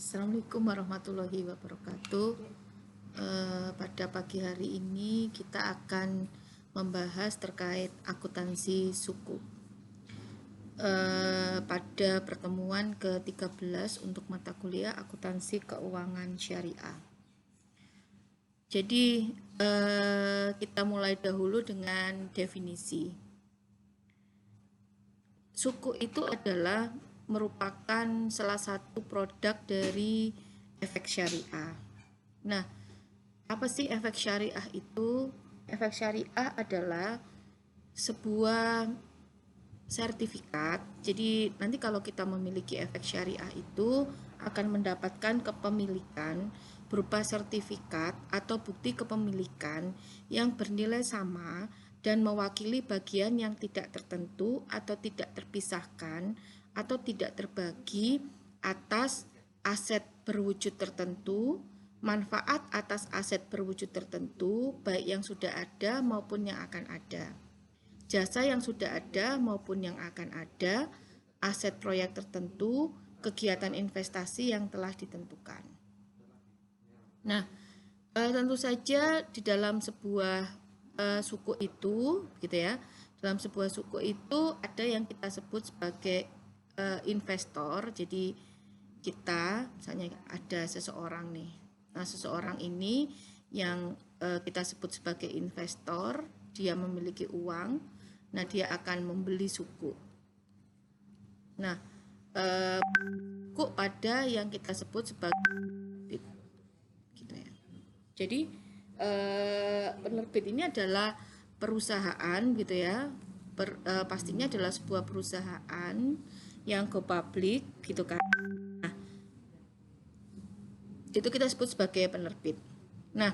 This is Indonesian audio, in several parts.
Assalamualaikum warahmatullahi wabarakatuh. Pada pagi hari ini kita akan membahas terkait akuntansi suku. Pada pertemuan ke-13 untuk mata kuliah akuntansi keuangan syariah. Jadi kita mulai dahulu dengan definisi. Suku itu adalah merupakan salah satu produk dari efek syariah. Nah, apa sih efek syariah itu? Efek syariah adalah sebuah sertifikat. Jadi nanti kalau kita memiliki efek syariah itu akan mendapatkan kepemilikan berupa sertifikat atau bukti kepemilikan yang bernilai sama dan mewakili bagian yang tidak tertentu atau tidak terpisahkan atau tidak terbagi atas aset berwujud tertentu, manfaat atas aset berwujud tertentu, baik yang sudah ada maupun yang akan ada, jasa yang sudah ada maupun yang akan ada, aset proyek tertentu, kegiatan investasi yang telah ditentukan. Nah, tentu saja di dalam sebuah suku itu, gitu ya, dalam sebuah suku itu ada yang kita sebut sebagai investor. Jadi kita misalnya ada seseorang nih, nah seseorang ini yang kita sebut sebagai investor, dia memiliki uang, nah dia akan membeli suku. Nah, suku pada yang kita sebut sebagai penerbit, gitu ya. Jadi penerbit ini adalah perusahaan, gitu ya. Pastinya adalah sebuah perusahaan yang go public, gitu kan. Nah, itu kita sebut sebagai penerbit. Nah,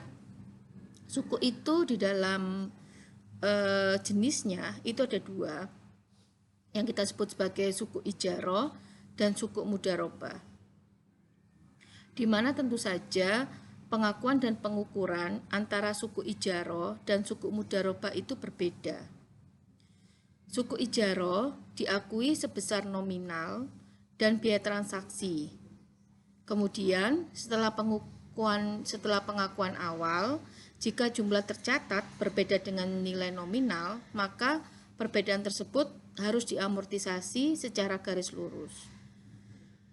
suku itu di dalam jenisnya itu ada dua, yang kita sebut sebagai suku ijaroh dan suku mudharabah, di mana tentu saja pengakuan dan pengukuran antara suku ijaroh dan suku mudharabah itu berbeda. Suku ijaroh diakui sebesar nominal dan biaya transaksi. Kemudian setelah pengakuan awal, jika jumlah tercatat berbeda dengan nilai nominal, maka perbedaan tersebut harus diamortisasi secara garis lurus.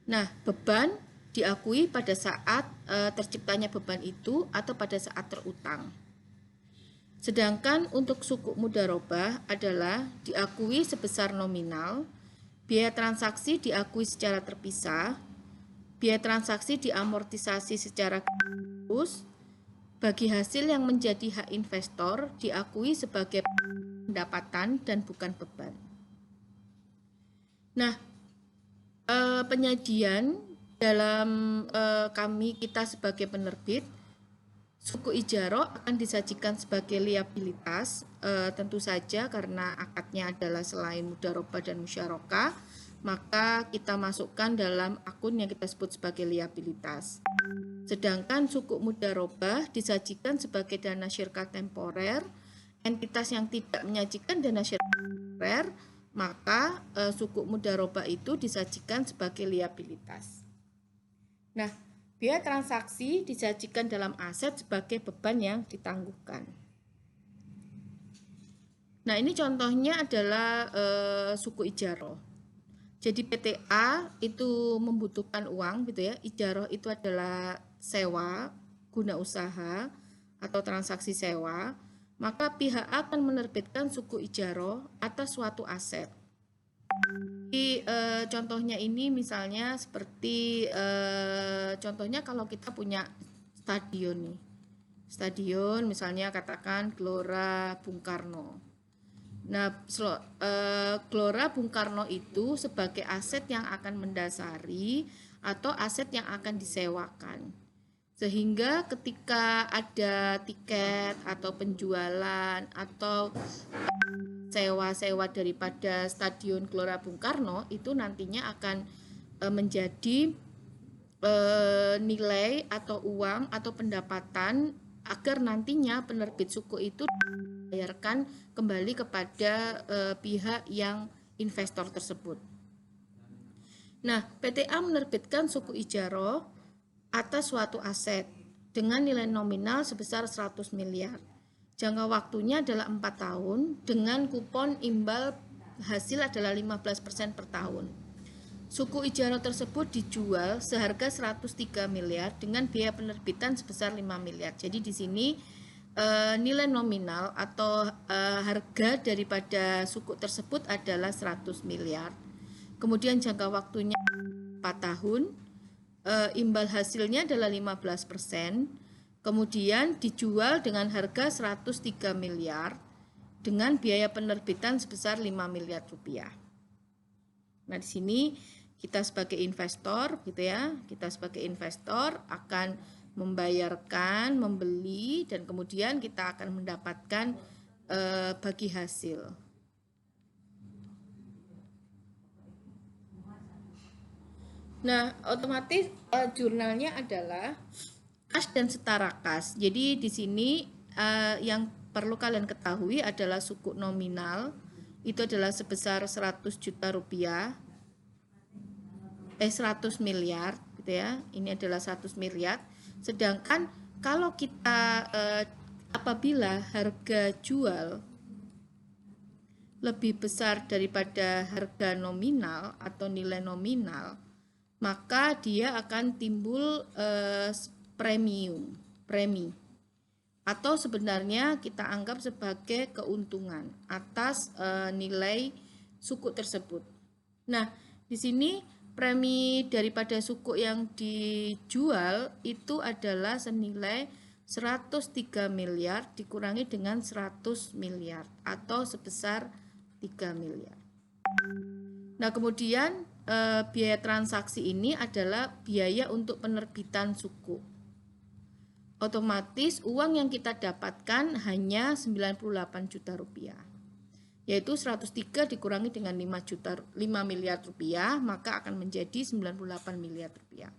Nah, beban diakui pada saat terciptanya beban itu atau pada saat terutang. Sedangkan untuk suku mudharabah adalah diakui sebesar nominal, biaya transaksi diakui secara terpisah, biaya transaksi diamortisasi secara lurus, bagi hasil yang menjadi hak investor diakui sebagai pendapatan dan bukan beban. Nah, penyajian dalam kita sebagai penerbit, suku ijaroh akan disajikan sebagai liabilitas, tentu saja karena akadnya adalah selain mudharabah dan musyarakah, maka kita masukkan dalam akun yang kita sebut sebagai liabilitas. Sedangkan suku mudharabah disajikan sebagai dana syirkah temporer, entitas yang tidak menyajikan dana syirkah temporer, maka suku mudharabah itu disajikan sebagai liabilitas. Nah, biaya transaksi disajikan dalam aset sebagai beban yang ditangguhkan. Nah, ini contohnya adalah suku ijaroh. Jadi PTA itu membutuhkan uang, gitu ya. Ijaroh itu adalah sewa, guna usaha atau transaksi sewa, maka pihak A akan menerbitkan suku ijaroh atas suatu aset. Jadi contohnya ini misalnya seperti contohnya kalau kita punya stadion nih. Stadion misalnya katakan Gelora Bung Karno. Nah, Gelora Bung Karno itu sebagai aset yang akan mendasari atau aset yang akan disewakan. Sehingga ketika ada tiket atau penjualan atau sewa-sewa daripada Stadion Gelora Bung Karno itu nantinya akan menjadi nilai atau uang atau pendapatan agar nantinya penerbit suku itu dibayarkan kembali kepada pihak yang investor tersebut. Nah, PTA menerbitkan suku ijaroh atas suatu aset dengan nilai nominal sebesar 100 miliar. Jangka waktunya adalah 4 tahun dengan kupon imbal hasil adalah 15% per tahun. Suku Ijaro tersebut dijual seharga 103 miliar dengan biaya penerbitan sebesar 5 miliar. Jadi di sini nilai nominal atau harga daripada suku tersebut adalah 100 miliar. Kemudian jangka waktunya 4 tahun, imbal hasilnya adalah 15%. Kemudian dijual dengan harga 103 miliar dengan biaya penerbitan sebesar 5 miliar rupiah. Nah, di sini kita sebagai investor gitu ya, kita sebagai investor akan membayarkan, membeli, dan kemudian kita akan mendapatkan bagi hasil. Nah, otomatis jurnalnya adalah kas dan setara kas. Jadi di sini yang perlu kalian ketahui adalah suku nominal itu adalah sebesar 100 juta rupiah, 100 miliar gitu ya. Ini adalah 100 miliar. Sedangkan kalau kita apabila harga jual lebih besar daripada harga nominal atau nilai nominal, maka dia akan timbul premi, atau sebenarnya kita anggap sebagai keuntungan atas nilai suku tersebut. Nah, di sini premi daripada suku yang dijual itu adalah senilai 103 miliar dikurangi dengan 100 miliar atau sebesar 3 miliar. Nah, kemudian biaya transaksi ini adalah biaya untuk penerbitan suku. Otomatis uang yang kita dapatkan hanya 98 juta rupiah. Yaitu 103 dikurangi dengan 5 miliar rupiah, maka akan menjadi 98 miliar rupiah.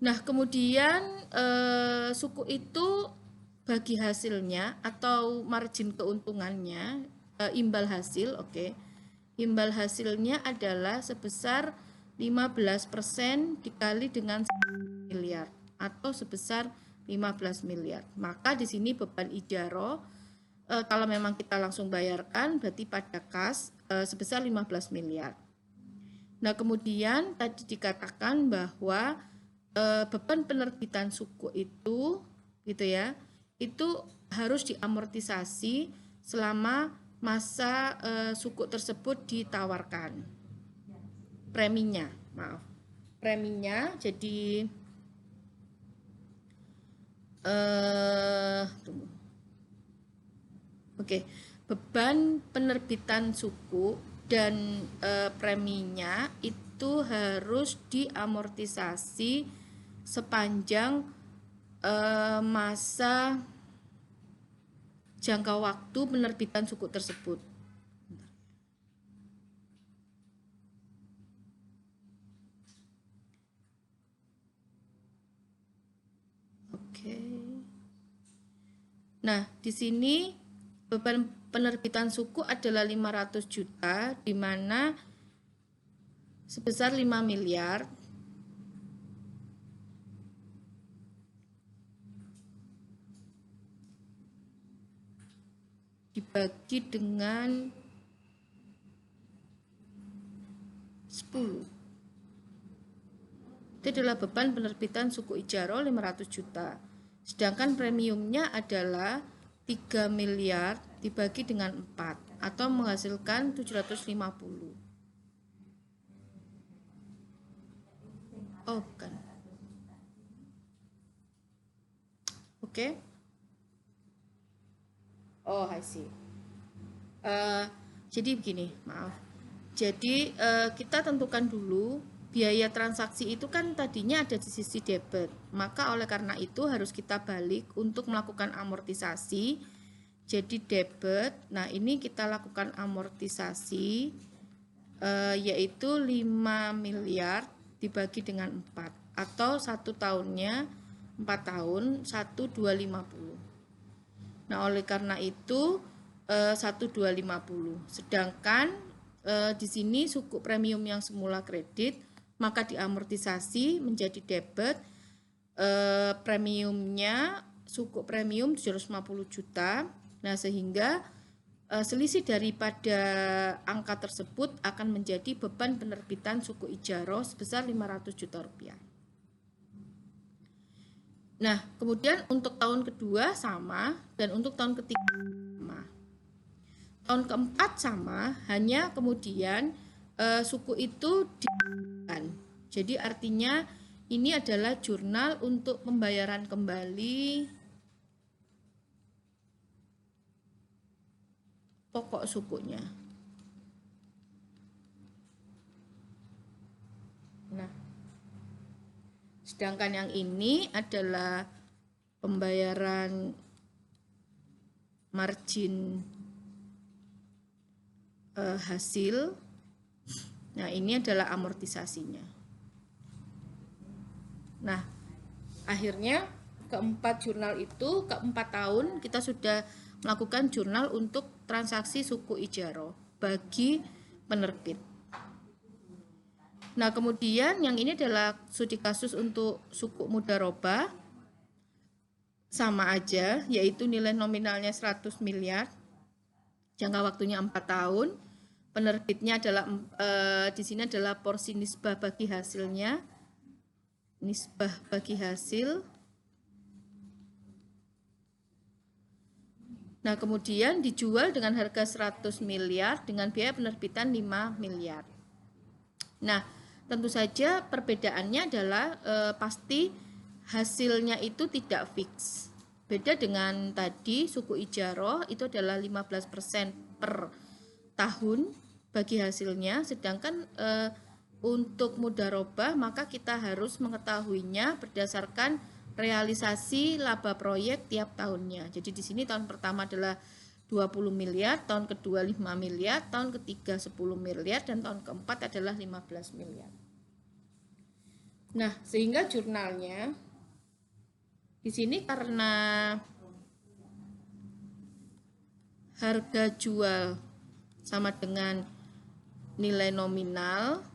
Nah, kemudian suku itu bagi hasilnya atau margin keuntungannya, imbal hasil, oke. Imbal hasilnya adalah sebesar 15% dikali dengan 1 miliar atau sebesar 15 miliar. Maka di sini beban ijaro kalau memang kita langsung bayarkan berarti pada kas sebesar 15 miliar. Nah, kemudian tadi dikatakan bahwa beban penerbitan suku itu gitu ya, itu harus diamortisasi selama masa suku tersebut ditawarkan. Preminya jadi beban penerbitan suku dan preminya itu harus diamortisasi sepanjang masa jangka waktu penerbitan suku tersebut. Nah, di sini beban penerbitan suku adalah 500 juta, di mana sebesar 5 miliar dibagi dengan 10. Itu adalah beban penerbitan suku ijaro 500 juta. Sedangkan premiumnya adalah 3 miliar dibagi dengan 4 atau menghasilkan 750. Oh, bukan. Oke. Oh, I see. Jadi begini, maaf. Jadi kita tentukan dulu biaya transaksi itu kan tadinya ada di sisi debit, maka oleh karena itu harus kita balik untuk melakukan amortisasi. Jadi debit, nah ini kita lakukan amortisasi yaitu 5 miliar dibagi dengan 4 atau 1 tahunnya 4 tahun 1.250. Nah, oleh karena itu 1.250. Sedangkan di sini suku premium yang semula kredit maka diamortisasi menjadi debit. Premiumnya sukuk premium 750 juta. Nah, sehingga selisih daripada angka tersebut akan menjadi beban penerbitan suku ijaroh sebesar 500 juta rupiah. Nah, kemudian untuk tahun kedua sama, dan untuk tahun ketiga sama. Tahun keempat sama, hanya kemudian suku itu dihapuskan. Jadi artinya ini adalah jurnal untuk pembayaran kembali pokok sukunya. Nah, sedangkan yang ini adalah pembayaran margin hasil. Nah, ini adalah amortisasinya. Nah, akhirnya keempat jurnal itu, keempat tahun kita sudah melakukan jurnal untuk transaksi suku ijaroh bagi penerbit. Nah, kemudian yang ini adalah studi kasus untuk suku mudharabah, sama aja, yaitu nilai nominalnya 100 miliar, jangka waktunya 4 tahun, penerbitnya adalah di sini adalah porsi nisbah bagi hasilnya, nisbah bagi hasil. Nah, kemudian dijual dengan harga 100 miliar dengan biaya penerbitan 5 miliar. Nah, tentu saja perbedaannya adalah pasti hasilnya itu tidak fix. Beda dengan tadi suku ijaroh itu adalah 15% per tahun bagi hasilnya, sedangkan untuk mudharabah maka kita harus mengetahuinya berdasarkan realisasi laba proyek tiap tahunnya. Jadi di sini tahun pertama adalah 20 miliar, tahun kedua 5 miliar, tahun ketiga 10 miliar, dan tahun keempat adalah 15 miliar. Nah, sehingga jurnalnya di sini karena harga jual sama dengan nilai nominal,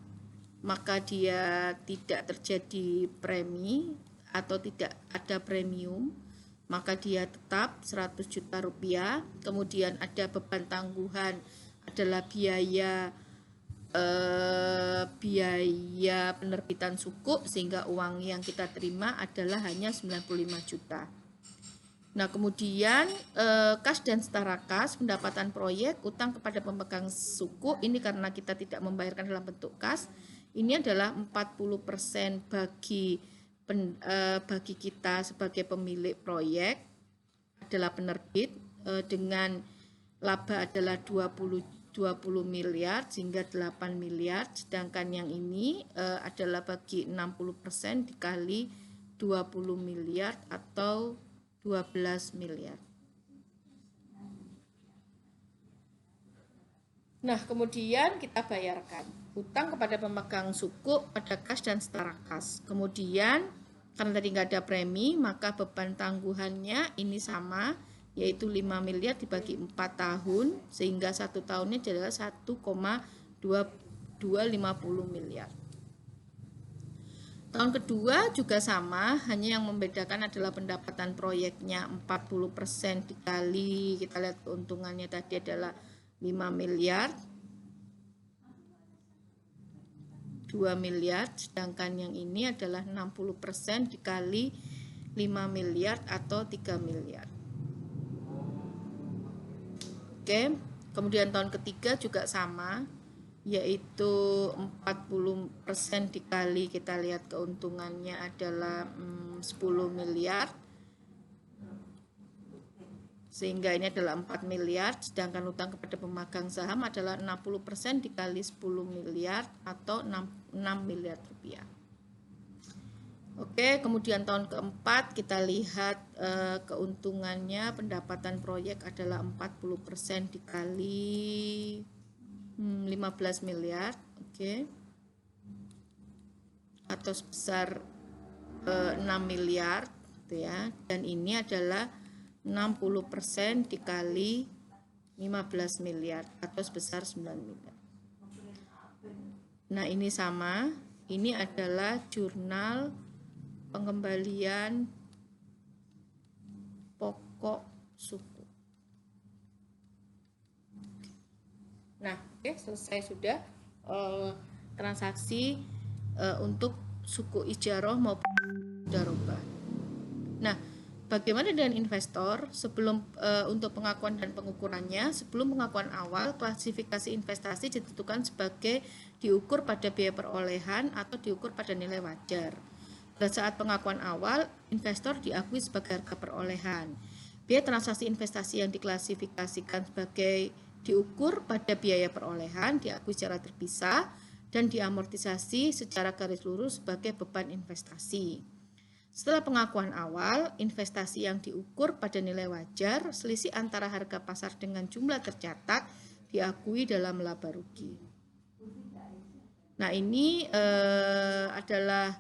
maka dia tidak terjadi premi atau tidak ada premium, maka dia tetap 100 juta rupiah. Kemudian ada beban tangguhan adalah biaya penerbitan suku, sehingga uang yang kita terima adalah hanya 95 juta. Nah, kemudian kas dan setara kas, pendapatan proyek, utang kepada pemegang suku, ini karena kita tidak membayarkan dalam bentuk kas, ini adalah 40% bagi kita sebagai pemilik proyek adalah penerbit, dengan laba adalah 20 miliar sehingga 8 miliar, sedangkan yang ini adalah bagi 60% dikali 20 miliar atau 12 miliar. Nah, kemudian kita bayarkan utang kepada pemegang suku pada kas dan setara kas. Kemudian karena tadi nggak ada premi, maka beban tangguhannya ini sama, yaitu 5 miliar dibagi 4 tahun, sehingga satu tahunnya adalah 1,250 miliar. Tahun kedua juga sama, hanya yang membedakan adalah pendapatan proyeknya 40% dikali, kita lihat keuntungannya tadi adalah 5 miliar, 2 miliar, sedangkan yang ini adalah 60% dikali 5 miliar atau 3 miliar. Oke, kemudian tahun ketiga juga sama, yaitu 40% dikali, kita lihat keuntungannya adalah 10 miliar, sehingga ini adalah 4 miliar, sedangkan utang kepada pemegang saham adalah 60% dikali 10 miliar atau 6 miliar rupiah. Oke, kemudian tahun keempat kita lihat keuntungannya, pendapatan proyek adalah 40% dikali 15 miliar, oke, atau sebesar 6 miliar gitu ya, dan ini adalah 60% dikali 15 miliar atau sebesar 9 miliar. Nah, ini sama, Ini adalah jurnal pengembalian pokok suku. Nah, oke, selesai sudah transaksi untuk suku ijaroh maupun mudharabah. Nah, bagaimana dengan investor? Sebelum untuk pengakuan dan pengukurannya, sebelum pengakuan awal, klasifikasi investasi ditentukan sebagai diukur pada biaya perolehan atau diukur pada nilai wajar. Pada saat pengakuan awal, investor diakui sebagai harga perolehan. Biaya transaksi investasi yang diklasifikasikan sebagai diukur pada biaya perolehan diakui secara terpisah dan diamortisasi secara garis lurus sebagai beban investasi. Setelah pengakuan awal, investasi yang diukur pada nilai wajar, selisih antara harga pasar dengan jumlah tercatat diakui dalam laba rugi. Nah, ini adalah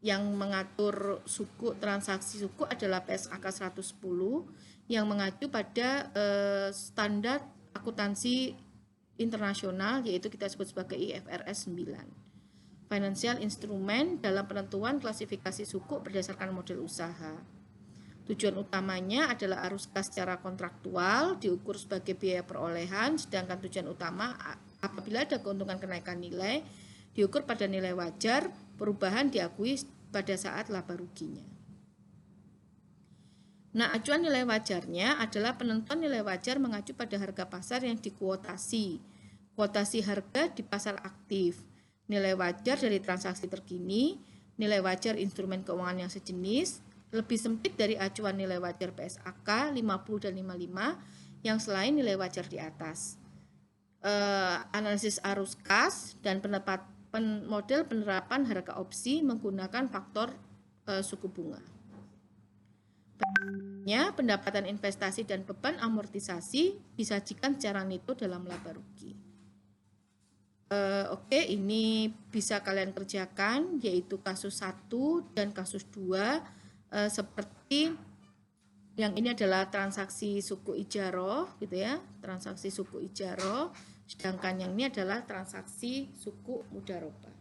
yang mengatur suku, transaksi suku adalah PSAK 110 yang mengacu pada standar akuntansi internasional, yaitu kita sebut sebagai IFRS 9. Financial instrument dalam penentuan klasifikasi suku berdasarkan model usaha. Tujuan utamanya adalah arus kas secara kontraktual diukur sebagai biaya perolehan, sedangkan tujuan utama apabila ada keuntungan kenaikan nilai diukur pada nilai wajar, perubahan diakui pada saat laba ruginya. Nah, acuan nilai wajarnya adalah penentuan nilai wajar mengacu pada harga pasar yang dikuotasi. Kuotasi harga di pasar aktif. Nilai wajar dari transaksi terkini, nilai wajar instrumen keuangan yang sejenis, lebih sempit dari acuan nilai wajar PSAK 50 dan 55 yang selain nilai wajar di atas. Analisis arus kas dan model penerapan harga opsi menggunakan faktor suku bunga. Pendapatan investasi dan beban amortisasi disajikan secara neto dalam laba rugi. Oke, ini bisa kalian kerjakan, yaitu kasus 1 dan kasus 2, seperti yang ini adalah transaksi suku ijaroh gitu ya, transaksi suku ijaroh, sedangkan yang ini adalah transaksi suku mudharabah.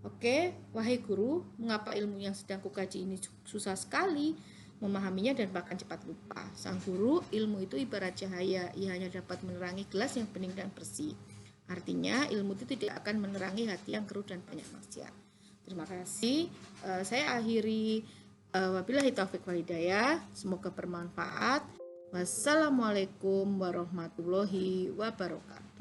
Oke, wahai guru, mengapa ilmu yang sedang kukaji ini susah sekali memahaminya dan bahkan cepat lupa? Sang guru, ilmu itu ibarat cahaya, ia hanya dapat menerangi gelas yang bening dan bersih. Artinya ilmu itu tidak akan menerangi hati yang keruh dan banyak maksiat. Terima kasih. Saya akhiri. Wabillahi taufiq wal hidayah. Semoga bermanfaat. Wassalamualaikum warahmatullahi wabarakatuh.